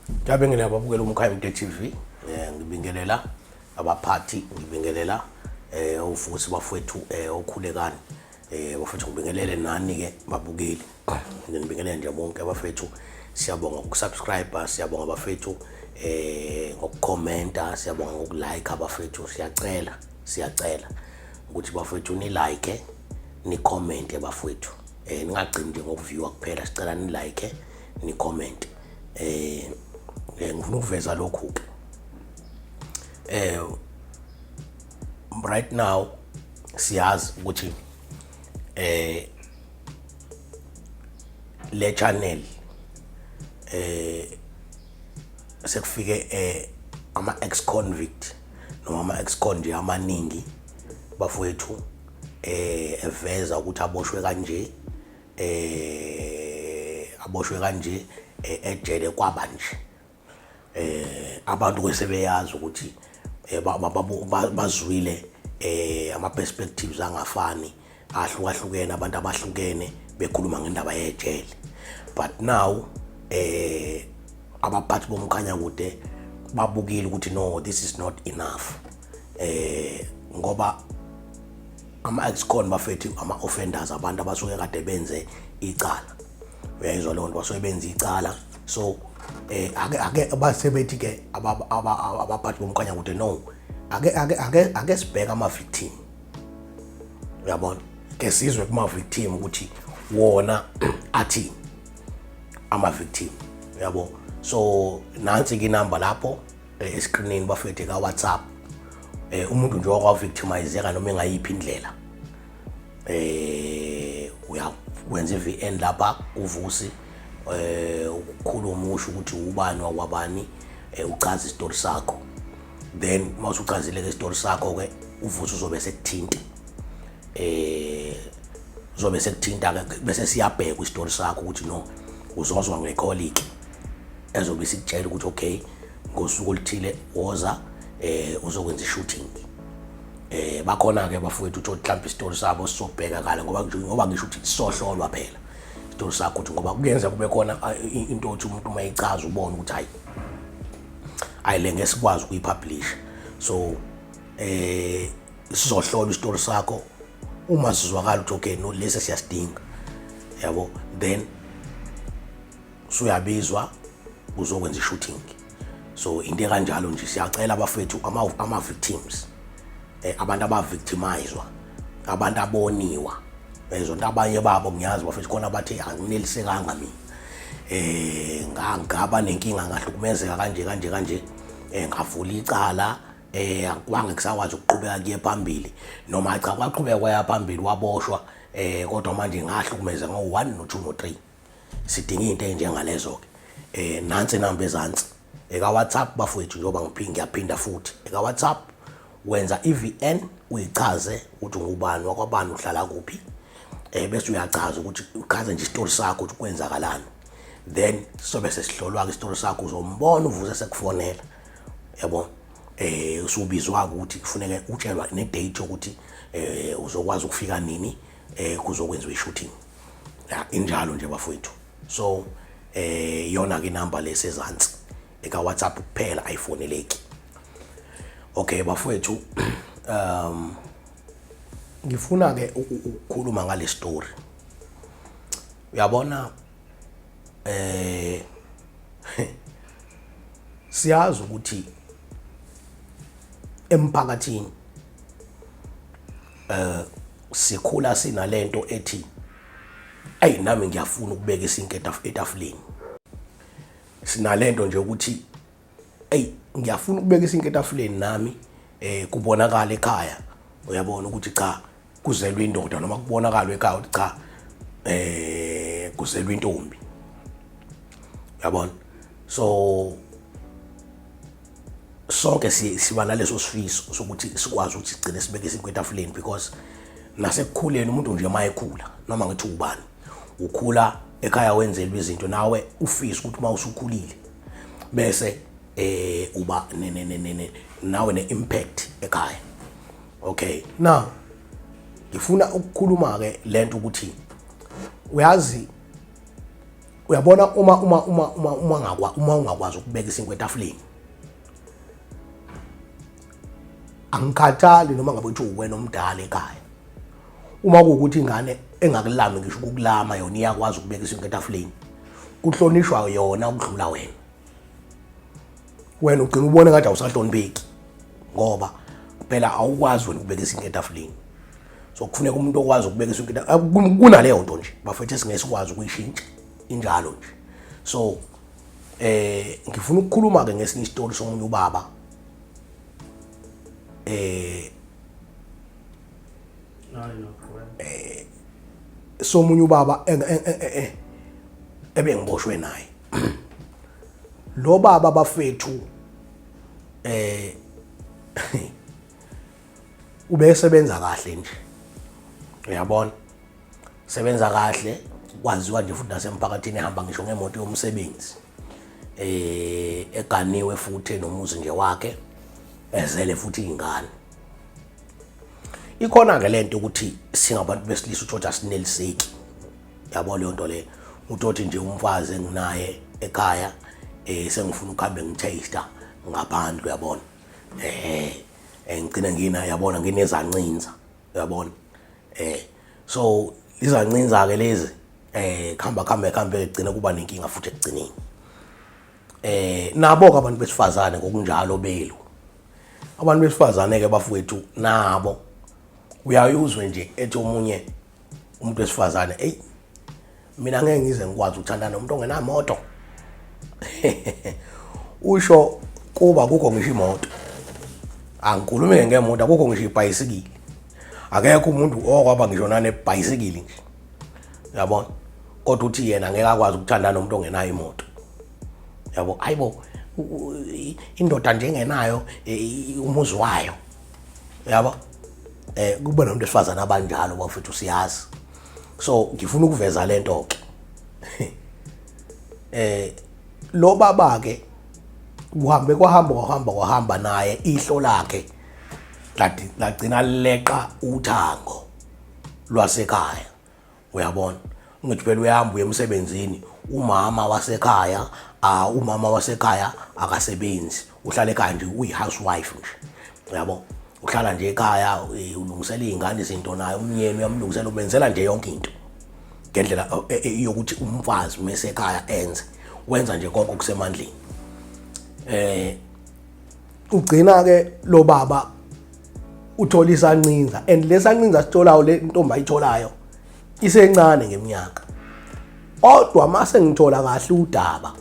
Ngiyabingelela ababukela uMkhaya TV. Ngibingelela abaphathi, ngibingelela uvusi bafowethu okhulekani. Bafowethu ngibingelele nani ke babukeli. Ngibingelela nje bonke abafowethu. Siyabonga ukusubscribe, siyabonga abafowethu ngokukhomenta, siyabonga ngokulike abafowethu. Siyacela ukuthi bafowethu ni like, ni comment abafowethu. Ningagcini nje ngokuviewa kuphela, sicela ni like, ni comment. Ngifuna ukuveza lokhu right now siyazi ukuthi le channel sekufike ama ex convict noma ama ex con nje amaningi bafowethu eveza ukuthi aboshwe kanje ejele kwabanje. Abantu kwesebeyazi ukuthi bazwile ama perspectives angafani ahlukahlukene, abantu abahlukene bekhuluma ngendaba yejele. But now abaphathi bomkhanya kude babukile ukuthi no, this is not enough. Ngoba ama ex-con bafethu ama offenders, abantu abasuke kade benze icala. Uyayizwa loo nto, basuke benze icala. So ake basebethi ke abaphathi bomkhanya kude no, ake sibheka ama victim. Uyabona, ke sizwe kuma victim ukuthi wona athi ama victim. Uyabo, so nansi ke number lapho escreenini bafethu ka WhatsApp. Umuntu nje wakwa victimizeka noma engayiphi indlela uyawenza iVN lapha uvusi ukukhuluma usho ukuthi ubani wakwabani, uchaza istory sakho. Then mawusuchazile ke istory sakho ke uvusi uzobe sekuthinta ke bese siyabheka istory sakho ukuthi no, uzozwa ngecolleague ezobe sikutshela ukuthi okay, ngosuku oluthile woza uzokwenza ishooting. Bakhona ke bafowethu uthi mhlawumbe istory sabo sisobheka kala ngoba ngisho ukuthi sisohlolwa phela istory sakho ukuthi ngoba kuyenza kube khona into othi umuntu mayichaza ubone ukuthi hayi le ngesikwazi ukuyipublish. So sizohlola istory sakho, uma sizwakala ukuthi okay no, lesi siyasidinga, yabo, then suyabizwa uzokwenza ishooting. So into kanjalo nje siyacela abafethu ama victims, abantu abavictimizwa, abantu aboniwa, bezonto abanye babo ngiyazi bafethu khona bathi anginielisekanga mina, ngaba nenkinga ngahlukumezeka kanje ngavula icala, akwange kusakwazi ukuqhubeka kuye phambili, noma cha kwaqhubeka kwaya phambili waboshwa, kodwa manje ngahlukumezeka ngo1 no 2 no 3. Sidinga into enjengalezo ke. Nansi inamba ezansi eka WhatsApp bafowethu, njoba ngiyaphinda futhi eka WhatsApp wenza iVN, uyichaze ukuthi ungubani wakwabani, uhlala kuphi, bese uyachaza ukuthi uchaze nje istory sakho ukuthi kwenzakalani. Then sobe sesihlolwa ke istory sakho, uzombona uvuze sekufonela, yabo, usubizwa ukuthi kufuneka utshelwa nedate ukuthi uzokwazi ukufika nini, kuzokwenziwa ishooting. Injalo nje bafowethu. So yona ke inamba lesezansi eka WhatsApp kuphela, ayifoneleki. Okay bafowethu, ngifuna ke ukukhuluma ngale story. Uyabona, siyazi ukuthi emphakathini sikhula sinalento ethi nami ngiyafuna ukubeka isinke etafuleni. Sinalento nje ukuthi ngiyafuna ukubeka isinke etafuleni nami, kubonakala ekhaya. Uyabona ukuthi cha kuzelwe indoda, noma kubonakala ekhaya ukuthi cha kuzelwe intombi. Uyabona, so sonke siba naleso sifiso sokuthi sikwazi ukuthi sigcine sibeke isinke etafuleni, because nasekukhuleni umuntu nje mayekhula, noma ngithi ubani ukhula ekhaya wenzelwe izinto, nawe ufisa ukuthi mawusukhulile bese uba nawe ne-impact ekhaya. Okay, now ngifuna ukukhuluma ke lento ukuthi uyazi uyabona uma ungakwazi ukubeka isinkwa etafuleni, angikhathali noma ngabe uthi uwena omdala ekhaya, uma kuwukuthi ingane engakulami ngisho ukukulama yona iyakwazi ukubeka isinkwa etafuleni, kuhlonishwa yona ukudlula wena ugcina ubone ngathi awusahlonipheki ngoba phela awukwazi wena ukubeka isinkwa etafuleni. So kufuneka umuntu okwazi ukubeka isinkwa etafuleni, kunaleyo nto nje bafethu singesikwazi ukuyishintsha injalo nje. So ngifuna ukukhuluma ke ngesinye isitori somunye ubaba somunye ubaba ebengiboshwe naye. Lo baba bafethu ubesebenza kahle nje, uyabona, sebenza kahle, kwaziwa nje futhi nasemphakathini ehamba ngisho ngemoto yomsebenzi, eganiwe futhi nomuzi nje wakhe, ezele futhi ingane. Ikhona ke lento ukuthi singabantu besilisa uthola sineliseki, yabo leyo nto le, uthi nje umfazi enginaye ekhaya sengifuna ukuhambe ngitaster ngaphandle, uyabona, ngicina ngina, yabona, nginezancinza, uyabona, so izancinza ke lezi khamba egcina kuba nenkinga futhi ekugcineni. Nabo ke abantu besifazane ngokunjalo belu, abantu besifazane ke bafowethu nabo uyayuzwe nje ethi omunye umuntu wesifazane, mina ngeke ngize ngikwazi ukuthandana nomuntu ongenamoto. Usho kuba kukho ngisho imoto, angikhulumi ngemoto, akukho ngisho ibhayisikili, akekho umuntu okwaba ngisho nanebhayisikili nje, uyabona, kodwa uthi yena ngeke akwazi ukuthandana nomuntu ongenayo imoto, yabo. Hayibo, indoda nje engenayo umuzi wayo, yabo, kuba nomuntu esifazana abanjalo bafethu siyazi. So ngifuna ukuveza lento ke, lo baba ke kwahamba naye ihlo lakhe lagcina leqa uthango lwasekhaya, uyabona. Ngithi phela uyahamba uye emsebenzini, umama wasekhaya akasebenzi, uhlala ekhaya nje, uyi-housewife nje, uyabo, uhlala nje ekhaya, ulungisela iy'ngane izinto, naye umyeni uyamlungisela, ubenzela nje yonke into ngendlela yokuthi umfazi mesekhaya wenza nje konke okusemandleni. Ugcina ke lo baba uthola isancinza, and lesancinza sitholayo, le ntombi ayitholayo isencane ngeminyaka, kodwa mase ngithola kahle udaba,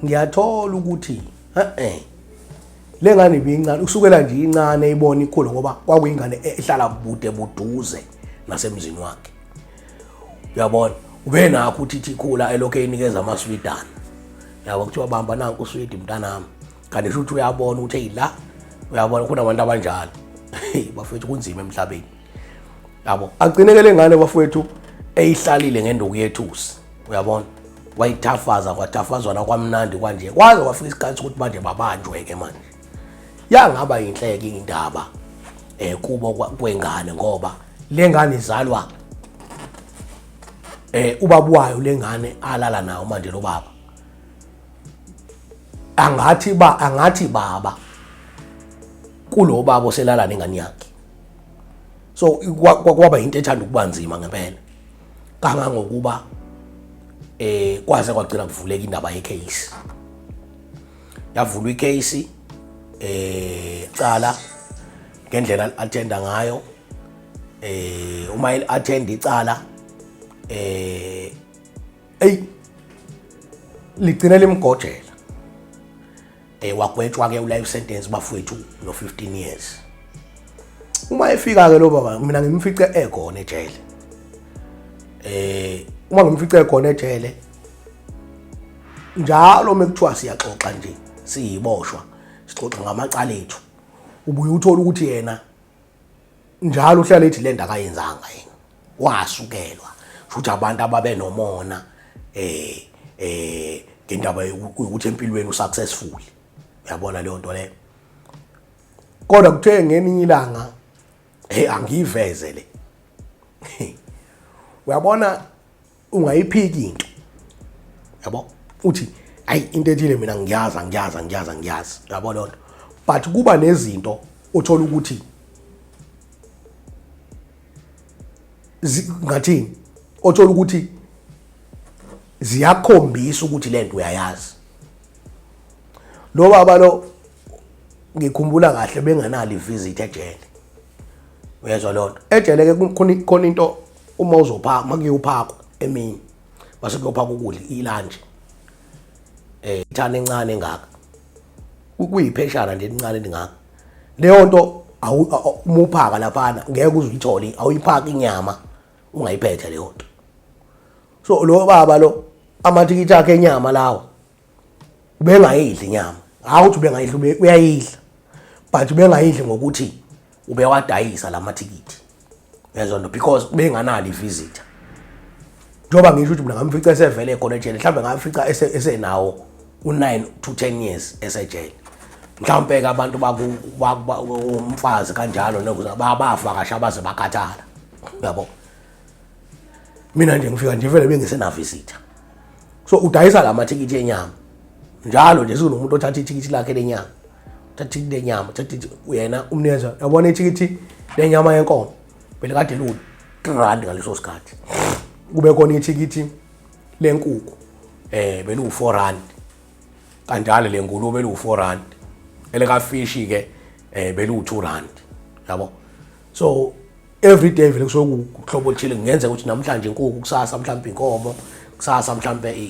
ngiyathola ukuthi le ngane ibincane, usukela nje incane ibona ikhulu ngoba kwakuyingane ehlala buduze nasemzini wakhe, uyabona. Ube nakho uthi ikhula elokhu eyinikeza amaswidana, yabo, kuthiwa bamba nanku uswidi mntanami, kanti futhi uyabona ukuthi la, uyabona, kunabantu abanjalo. Bafethu kunzima emhlabeni, yabo. Agcineke le ngane bafethu eyihlalile ngenduku yethusi, uyabona, kwatafazwa nakwamnandi kwanje, kwaze kwafika isikhathi ukuthi manje babanjwe ke manje. Yangaba yinhleke indaba kubo kwengane ngoba le ngane izalwa ubaba wayo, le ngane alala nayo manje lo baba, angathi baba kulo baba oselala nengane yakhe. So kwaba into ethanda ukuba nzima ngempela, kangangokuba kwaze kwagcina kuvuleka indaba yecase. Yavulwa icase, cala ngendlela athenda ngayo, uma athenda icala ligcina limgojela, wagwetshwa ke u-life sentence bafowethu no 15 years. Uma efika ke lo baba, mina ngimfice ekhona ejele, uma ngimfice ekhona ejele, njalo mekuthiwa siyaxoxa nje, siyiboshwa, sixoxa ngamacala ethu, ubuye uthola ukuthi yena njalo uhlala ethi le nto akayenzanga yena, wasukelwa futhi abantu ababe nomona ngendaba ukuthi empilweni usuccessful, uyabona leyo nto leyo. Kodwa kuthe ngeninye ilanga angiyiveze le, uyabona, ungayiphiki into yabo uthi hayi into ethile mina ngiyazi yabo lonto but kuba nezinto uthola ukuthi ngathini othola ukuthi ziyakhombisa ukuthi lento uyayazi. Lo baba lo ngikhumbula kahle benganali visit ejele. Uyezwa lonto. Ejele ke khona into uma uzophaka makuyophakwa emini. Base kuyophaka ukudla ilunch. Ithana encane engaka. Kuyipheshana nje encane ndingaka. Leyo nto umuphaka laphana ngeke uzuyithole awuyiphaka inyama ungayiphethe leyo nto. So lo baba lo amathikithi akhe enyama lawo ubengayidli inyama. Awuthi ubengayidli uyayidla. But ubengayidli ngokuthi ubewadayisa lamathikithi. Uyezwa nto because benganali visitor. Njoba ngisho ukuthi mina ngamfica esevele khona ejele mhlawumbe ngamfica esenawo u9 to 10 years esejele. Mhlawumbe ke abantu umfazi kanjalo nokuza bafa kasha baze bakhathala. Yabo. Mina nje ngifika nje vele bengisena visitor. So udayisa lamathikithi enyama. Njalo nje sikunomuntu othatha ithikithi lakhe lenyama. Uthatha ithikithi lenyama, uthatha uyena umnikeza. Yabona ithikithi lenyama yenkomo. Phela kade lu 3 rand ngaleso sikhathi. Kube khona ithikithi lenkukhu. Belu 4 rand. Kanjalo lengulube belu 4 rand. Eleka fish ke belu 2 rand. Yabo. So every day vele kusokuhlobo oluthile ngenze ukuthi namhlanje inkukhu kusasa mhlawumbe inkomo kusasa mhlawumbe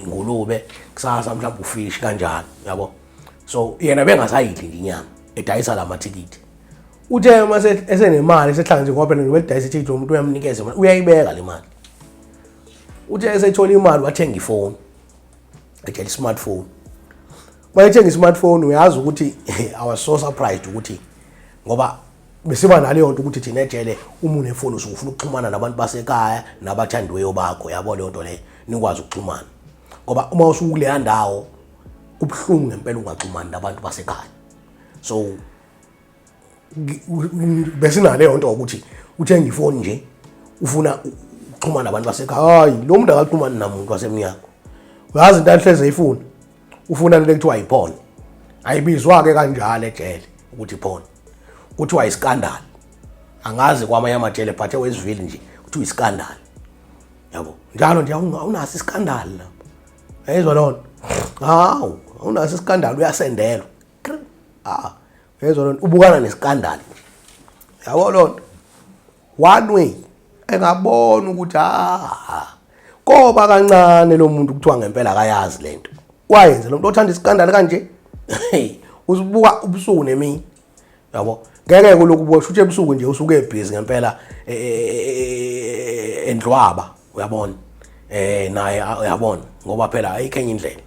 ingulube kusasa mhlawumbe ufish kanjalo yabo. So yena bengasayidli inyama edayisa lamathikithi. Uthe mase esenemali esehlanga nje ngoba phela ngibedayisa ithikithi umuntu uyamnikeza imali uyayibeka le mali. Uthe esethola imali wathenga ifoni ejele smartphone. Mayethenga ismartphone uyazi ukuthi I was so surprised ukuthi ngoba besiba naleyo nto ukuthi thina ejele uma unefoni usufuna ukuxhumana nabantu basekhaya nabathandiweyo bakho yabo leyo nto le nikwazi ukuxhumana ngoba uma usukuleya ndawo kubhlungu ngempela ungaxhumani nabantu basekhaya. So besinaleyo nto ukuthi uthenga ifoni nje ufuna ukuxhumana nabantu basekhaya hayi lo muntu akaxhumani namuntu wasemnyaka. Uyazi into ahleze ifuna ufuna into ekuthiwa iphone ayibizwa ke kanjalo ejele ukuthi iphone kuthiwa iskandal. Angazi kwamanye amajele but ewesivile nje kuthiwa iskandal. Yabo. Njalo nje awunaso iskandal la. Ayizwa lona. Hawu, awunaso iskandal uyasendelwa. Ayizwa lona ubukana neskandal. Yabo lona. One way engabona ukuthi koba kancane lo muntu kuthiwa ngempela akayazi lento. Wayenze lo muntu othanda iskandal kanje. Usibuka ubusuku nemini. Yabo. Ngeke kuloko ubusho ebusuku nje usuke ebhizi ngempela endlwaba uyabona naye uyabona ngoba phela ayikho enye indlela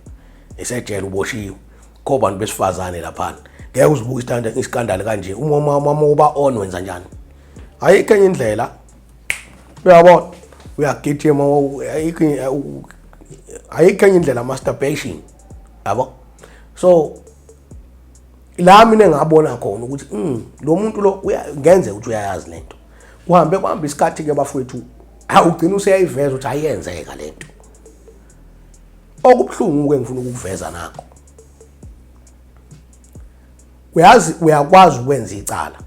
esejele uboshiwe kho bantu besifazane lapha ngeke uzibuka iskandal kanje uma uba on wenza njani ayikho enye indlela uyabona uyagijima ayikho enye indlela masturbation yabo. So la mina ngabona khona ukuthi lo muntu lo uyenze ukuthi uyayazi lento kuhambe kwamba isikhathi ke bafowethu awugcina useyayiveza ukuthi ayenzeka lento okubhlungu ke ngifuna ukuveza nakho. Uyakwazi ukwenza icala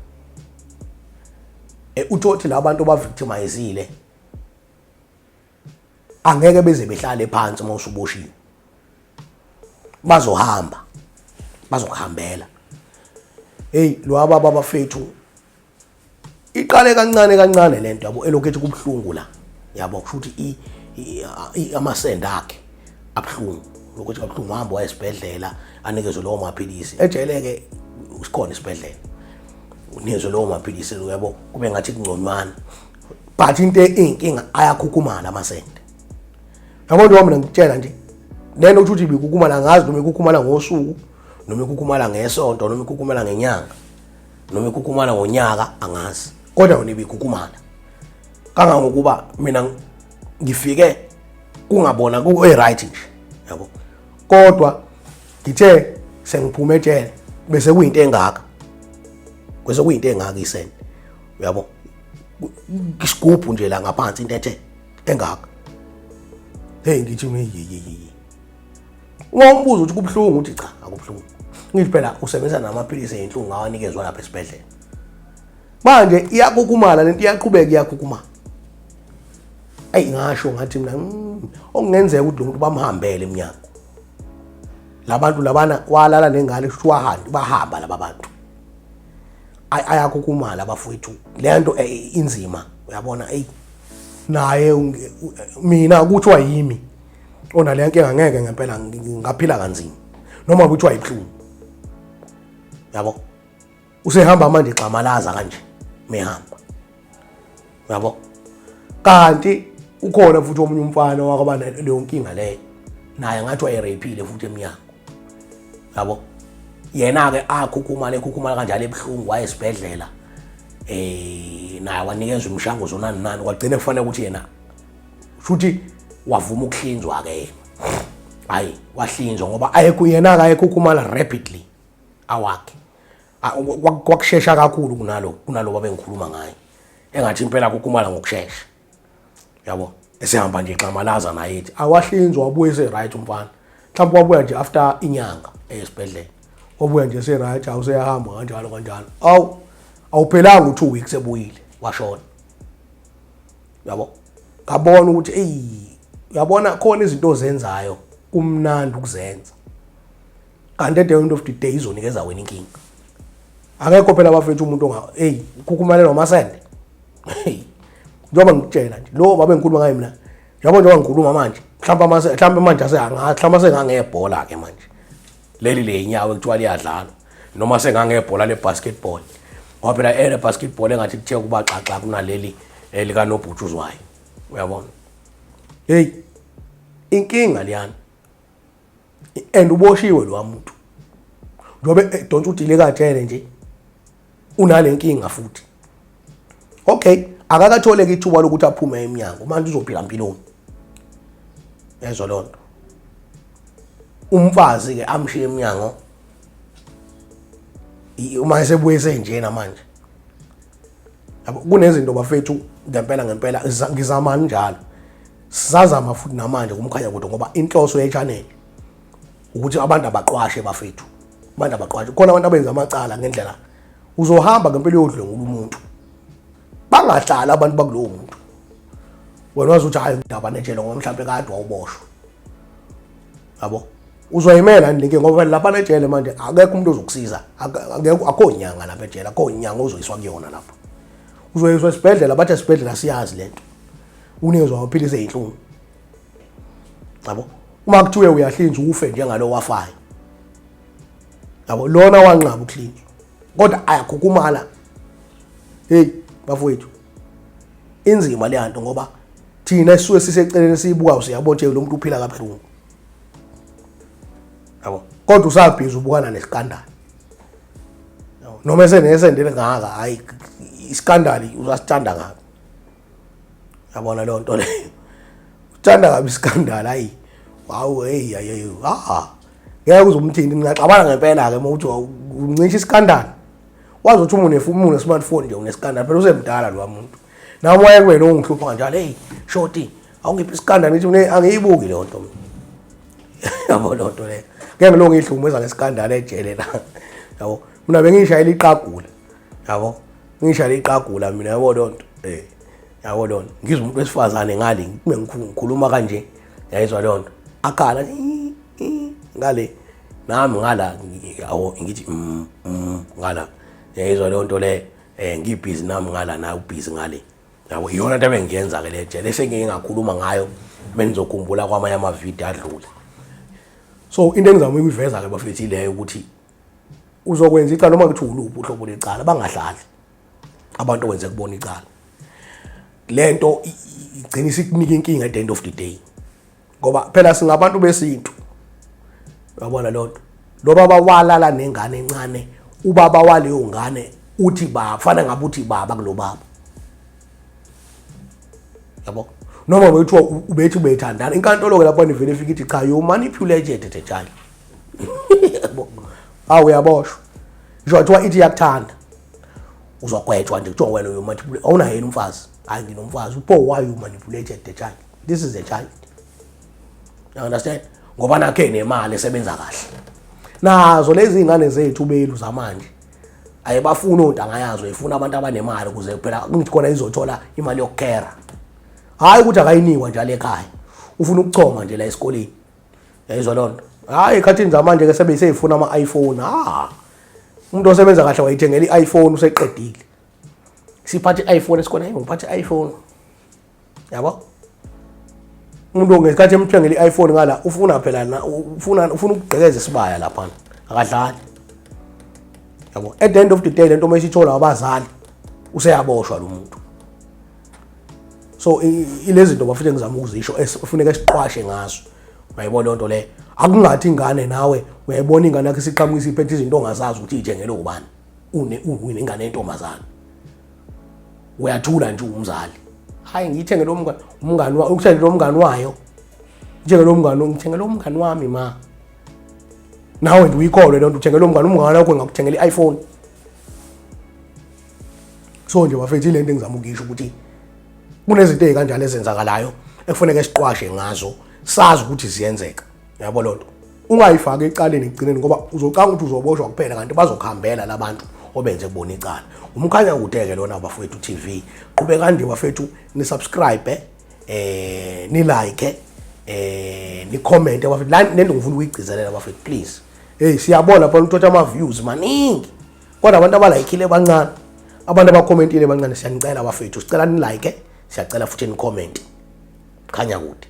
uthothi labantu abavictimizile angeke beze behlale phansi uma usuboshiwe bazokuhambela. Hey lo ababa bafethu iqale kancane lento yabo elokhethi kubhlungu la yabo kusho ukuthi amasenda akhe abhlungu lokuthi kabhlungu hamba wayesibhedlela anikezwe lowo maphilisi ejele ke usikhona isibhedlela unikezwe lowo maphilisi yabo kube ngathi kungconywana but into inkinga ayakhukhumala amasenda. Yabo nje mina ngitshela nje lento ukuthi ibikukhumala ngazi noma ikhukhumala ngosuku noma ikhukhumala ngesonto noma ikhukhumala ngenyanga noma ikhukhumala ngonyaka angazi kodwa wona ibikhukhumala kangangokuba mina ngifike kungabona ku right nje yabo kodwa ngithe sengiphuma ejele bese kuyinto engaka kwese kuyinto engaka isende uyabo isigubhu nje la ngaphansi into ethe engaka hey ngithi ye ngombuzo ukuthi kubhlungu uthi cha akubhlungu ngithi phela usebenzisa namaphilisi ezinhlungu ngawanikezwa lapha esibhedlela manje iyakukumala lento iyaqhubeka iyakukumala ngasho ngathi mina okungenzeka ukuthi lo muntu bamhambele eminyango labantu labana walala nengane shwahandi bahamba laba bantu ayakukumala abafowethu lento inzima uyabona naye mina kuthiwa yimi onale nkinga ngeke ngempela ngaphila kanzima noma kuthiwa ibhlungu yabo usehamba manje xamalaza kanje mehamba yabo kanti ukhona futhi omunye umfana wakabana leyo nkinga leyo naye ngathi wayerapile futhi eminyango yabo yena ke akhukhumala kanjalo ebhlungu wayesibhedlela naye wanikezwe imishanguzo nani kwagcina kufanele ukuthi yena futhi wavuma ukuhlinzwa ke hayi wahlinzwa ngoba ayekuyena ayekhukhumala rapidly awakhe kwakushesha kakhulu kunalo babengikhuluma ngayo engathi impela kukhumala ngokushesha yabo esehamba nje xamalaza naye ethi awahlinzwa wabuye ese right umfana mhlawumbe wabuya nje after inyanga esibhedlela wabuya nje ese right awuseyahamba kanjalo awuphelanga u2 weeks ebuyile washona yabo ngabona ukuthi uyabona khona izinto ozenzayo kumnandi ukuzenza kanti at the end of the day izonikeza wena inkinga akekho phela abafethu umuntu ukhukhumale nomasende njengoba ngitshela nje lo babe ngikhuluma ngaye mina yabo njengoba ngikhuluma manje mhlawumbe manje mhlawumbe sengangebhola ke manje leli lenyawo ekuthiwa liyadlala noma sengangebhola lebasketball ngoba phela lebasketball engathi kuthe kuba xaxa kunaleli lika nobhutshuzwayo uyabona inkinga liyana and uboshiwe lo muntu njobe don't udile katshele nje unale nkinga futhi okay akakatholeka ithuba lokuthi aphume eminyango manje uzophila impilweni yezwa lonto umfazi ke amshiye eminyango uma esebuye senjena manje kunezinto bafethu ngempela ngizama njalo sizazama futhi namanje kumkhanya kodwa ngoba inhloso ye-channel ukuthi abantu abaqwashe bafethu abantu abaqwashe khona abantu abenza amacala ngendlela uzohamba ngempela yodlwengula umuntu bangahlala abantu bakulowo muntu wena wazi ukuthi hayi ngidaba netshelo ngoba mhlawumbe kade wawuboshwa yabo uzoyimela ndinke ngoba lapha netshele manje akekho umuntu ozokusiza akho nyanga lapha etshela akho nyanga ozoyiswa kuyona lapha uzoyiswa esibhedlela bathi esibhedlela siyazi lento unikezwa amaphilisi ezinhlungu yabo uma kuthiwe uyahlinzwa ufe njengalo wafayo yabo lona wanqaba ukuhlinzwa kodwa ayakhukhumala bafowethu inzima le nto ngoba thina esisuke siseceleni siyibuka siyabotshela lo muntu uphila kabuhlungu yabo kodwa usabhiza ubukana nesikandali noma esenesendele ngaka hayi iskandali uzasithanda ngaka yabona le nto leyo uthanda kabi iskandali hayi wow ngeke uzumthini ngingaxabana ngempela ke mawuthi uncisha iskandali wazi ukuthi umuntu ne-smartphone nje unesikandali phela usemdala lo muntu nami wayekuwena ongihlupha kanjalo shoti awungiphi isikandali ngithi angiyibuki le nto yabo lo nto leyo ngeke ngiloko ngihlumeza ngesikandali ejele la yabo mina bengishayela iqagula yabo ngishayela iqagula mina yabo lo nto yabo lo nto ngizwe umuntu wesifazane ngale ngikhuluma kanje yayizwa lo nto akhala ngale nami ngala yawo ngithi ngala yayizwa le nto le ngibhizi nami ngala na ubhizi ngale yabo iyona into ebengiyenza ke leje lese ngeke ngakhuluma ngayo benizokhumbula kwamanye amavideo adlule so into engizama ukuyiveza ke bafethu ileyo ukuthi uzokwenza icala noma kuthi uluphi uhlobo lecala bangahlali abantu okwenze kubona icala lento igcina isikunika inkinga at the end of the day ngoba phela singabantu besintu uyabona lonto lo baba walala nengane encane ubaba waleyo ngane uthi bafana ngabe uthi baba kulo baba yabo noma bethu ubethi ubethandana inkantolo ke lapho nivele ifika ithi cha you manipulated the child yabo uyaboshwa ngisho kuthiwa ithi yakuthanda uzogwetshwa nje kuthiwa wena uyomanipulate awuna yena umfazi hayi nginomfazi upho why you manipulated the child this is a child You understand? Ngoba nakhe nemali esebenza kahle. Nazo lezi ingane zethu belu zamanje ayibafuna ontanga yazo ayifuna abantu abanemali ukuze phela ngithi khona izothola imali yokukhera. Hayi ukuthi akayinikwa njalo ekhaya. Ufuna ukuchoma nje la esikoleni. Yayizwa lonto. Hayi ekhathini zamanje ke sebeyifuna ama-iPhone. Umuntu osebenza kahle wayithengela i-iPhone useqedile. Siphathe i-iPhone esikhona ngiphathe i-iPhone. Yabo? Umuntu ongesikhathi emthengela i-iPhone ngala ufuna phela ufuna ukugqekeza isibaya lapha. Akadlali. Yabo? At the end of the day lento mayisithola abazali useyaboshwa lo muntu. So ilezi zinto bafike ngizama ukuzisho esifuneka siqwashe ngazo. Uyayibona lonto le. Akungathi ingane nawe uyayibona ingane yakhe siqhamukisa iphethe izinto ongazazi ukuthi ithengele ubani. Une ingane entombazana. Uyathula nje umzali. Hayi ngiyithengele umngani ukutshela umngani wayo. Ngithengele umngani wami ma. Nawe nje uyikholwe lonto uthengele umngani wakho ngakuthengela i-iPhone. So nje bafethu lento engizama ukuyisho ukuthi kunezinto ezikanjalo ezenzakalayo ekufanele siqwashe ngazo sazi ukuthi ziyenzeka. Yabo lonto. Ungayifaki ecaleni egcineni ngoba uzocanga ukuthi uzoboshwa kuphela kanti bazokhambela labantu obenze kubona icala. Umkhanya kudeke lona bafethu TV. Qhubeka nje bafethu ni subscribe ni like ni comment bafethu. La nento ngifuna ukuyigcizelela bafethu please. Hey siyabona phela uthatha ama views maningi. Kodwa abantu abalayikile bancane. Abantu abacommentile bancane siyanicela bafethu. Sicela ni like, siyacela futhi ni comment. Khanya kude.